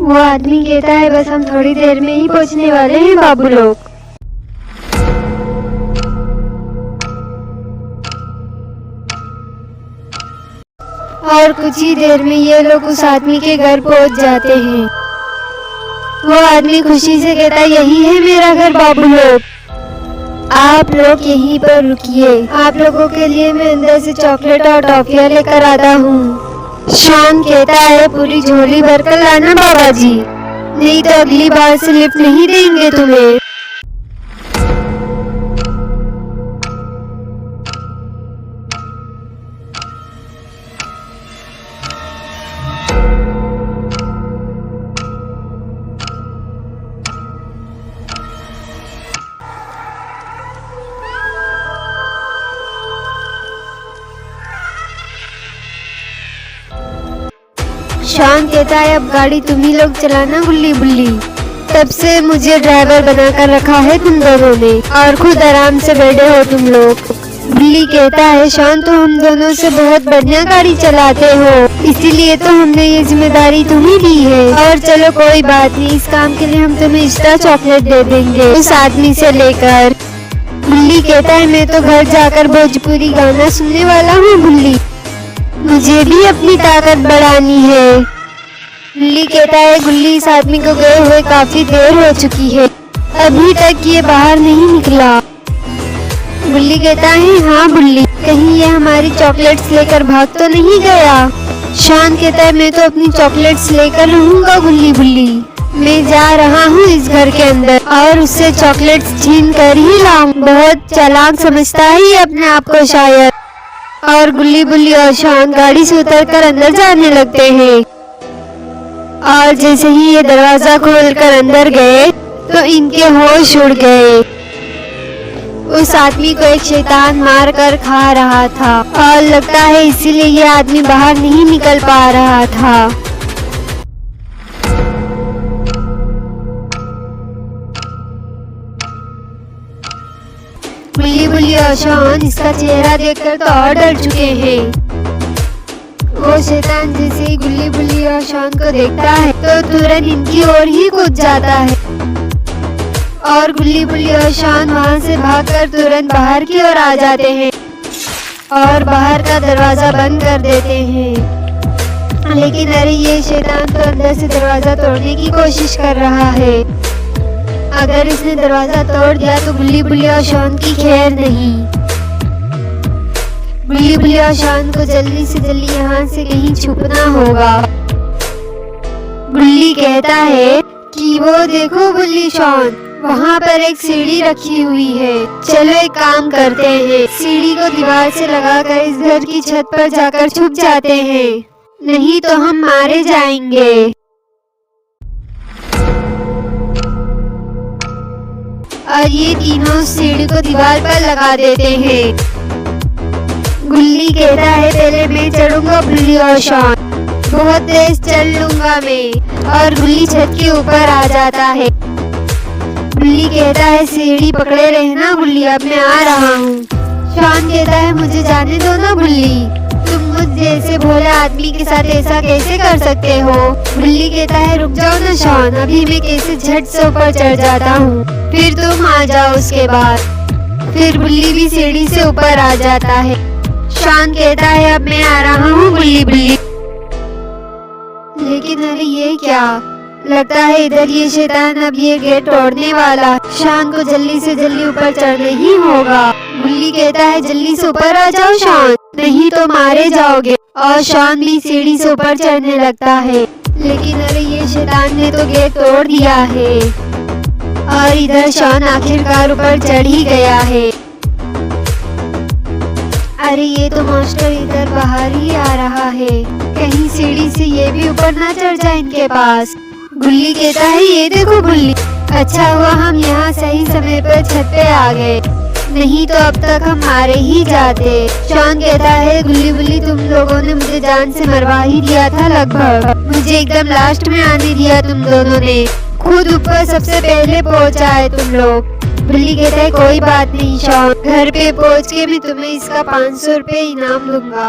वो आदमी कहता है बस हम थोड़ी देर में ही पहुंचने वाले हैं बाबू लोग। और कुछ ही देर में ये लोग उस आदमी के घर पहुंच जाते हैं। वो आदमी खुशी से कहता है यही है मेरा घर बाबू लोग, आप लोग यहीं पर रुकिए, आप लोगों के लिए मैं अंदर से चॉकलेट और टॉफियां लेकर आता हूँ। शॉन कहता है पूरी झोली भरकर लाना बाबा जी, नहीं तो अगली बार से लिफ्ट नहीं देंगे तुम्हें। शॉन कहता है अब गाड़ी तुम ही लोग चलाना गुल्ली बुल्ली, तब से मुझे ड्राइवर बनाकर रखा है तुम दोनों ने और खुद आराम से बैठे हो तुम लोग। बुल्ली कहता है शॉन तुम हम दोनों से बहुत बढ़िया गाड़ी चलाते हो, इसीलिए तो हमने ये जिम्मेदारी तुम्हें दी है। और चलो कोई बात नहीं, इस काम के लिए हम तुम्हें एक्स्ट्रा चॉकलेट दे देंगे उस आदमी से लेकर। बुल्ली कहता है मैं तो घर जाकर भोजपुरी गाना सुनने वाला हूँ बुल्ली, मुझे भी अपनी ताकत बढ़ानी है। गुल्ली कहता है गुल्ली इस आदमी को गए हुए काफी देर हो चुकी है, अभी तक ये बाहर नहीं निकला। गुल्ली कहता है हाँ बुल्ली, कहीं ये हमारी चॉकलेट्स लेकर भाग तो नहीं गया। शॉन कहता है मैं तो अपनी चॉकलेट्स लेकर रहूंगा गुल्ली बुल्ली, मैं जा रहा हूँ इस घर के अंदर और उससे चॉकलेट्स छीन कर ही लाऊं। बहुत चालाक समझता है ये अपने आप को शायद। और गुल्ली बुल्ली और शॉन गाड़ी से उतरकर अंदर जाने लगते हैं और जैसे ही ये दरवाजा खोलकर अंदर गए तो इनके होश उड़ गए। उस आदमी को एक शैतान मार कर खा रहा था और लगता है इसीलिए ये आदमी बाहर नहीं निकल पा रहा था। गुल्ली बुल्ली और शॉन इसका चेहरा देखकर तो और डर चुके हैं। वो शैतान जैसे ही गुल्ली बुल्ली और शॉन को देखता है तो तुरंत इनकी ओर ही कूद जाता है और गुल्ली बुल्ली और शॉन वहाँ से भागकर तुरंत बाहर की ओर आ जाते हैं और बाहर का दरवाजा बंद कर देते हैं। लेकिन अरे ये शैतान तो अंदर से दरवाजा तोड़ने की कोशिश कर रहा है। अगर इसने दरवाजा तोड़ दिया तो गुल्ली बुल्ली और शॉन की खैर नहीं। गुल्ली बुल्ली और शॉन को जल्दी से जल्दी यहाँ से कहीं छुपना होगा। गुल्ली कहता है कि वो देखो गुल्ली शॉन, वहाँ पर एक सीढ़ी रखी हुई है, चलो एक काम करते हैं, सीढ़ी को दीवार से लगाकर इस घर की छत पर जाकर छुप जाते हैं, नहीं तो हम मारे जाएंगे। और ये तीनों सीढ़ी को दीवार पर लगा देते हैं। गुल्ली कहता है पहले मैं चढ़ूंगा बुल्ली और शॉन, बहुत तेज चल लूंगा मैं। और गुल्ली छत के ऊपर आ जाता है। बुल्ली कहता है सीढ़ी पकड़े रहना गुल्ली, अब मैं आ रहा हूँ। शॉन कहता है मुझे जाने दो ना बुल्ली, तुम मुझ जैसे भोले आदमी के साथ ऐसा कैसे कर सकते हो। बुल्ली कहता है रुक जाओ ना शॉन, अभी मैं कैसे झट से ऊपर चढ़ जाता हूँ, फिर तुम आ जाओ उसके बाद। फिर बुल्ली भी सीढ़ी से ऊपर आ जाता है। शॉन कहता है अब मैं आ रहा हूँ बुल्ली बुल्ली। लेकिन अरे ये क्या, लगता है इधर ये शैतान अब ये गेट तोड़ने वाला। शॉन को जल्दी से जल्दी ऊपर चढ़ने ही होगा। बुल्ली कहता है जल्दी से ऊपर आ जाओ शॉन, नहीं तो मारे जाओगे। और शॉन भी सीढ़ी से ऊपर चढ़ने लगता है। लेकिन अरे ये शैतान ने तो गेट तोड़ दिया है और इधर शॉन आखिरकार ऊपर चढ़ ही गया है। अरे ये तो मास्टर इधर बाहर ही आ रहा है, कहीं सीढ़ी से ये भी ऊपर ना चढ़ जाए इनके पास। गुल्ली कहता है ये देखो बुल्ली, अच्छा हुआ हम यहाँ सही समय पर छत पे आ गए, नहीं तो अब तक हम मारे ही जाते। शॉन कहता है गुल्ली बुल्ली तुम लोगों ने मुझे जान से मरवा ही दिया था लगभग, मुझे एकदम लास्ट में आने दिया तुम दोनों ने, खुद ऊपर सबसे पहले पहुँचा है तुम लोग। बुल्ली कहता है कोई बात नहीं शॉन, घर पे पहुँच के मैं तुम्हें इसका 500 रुपए इनाम दूंगा।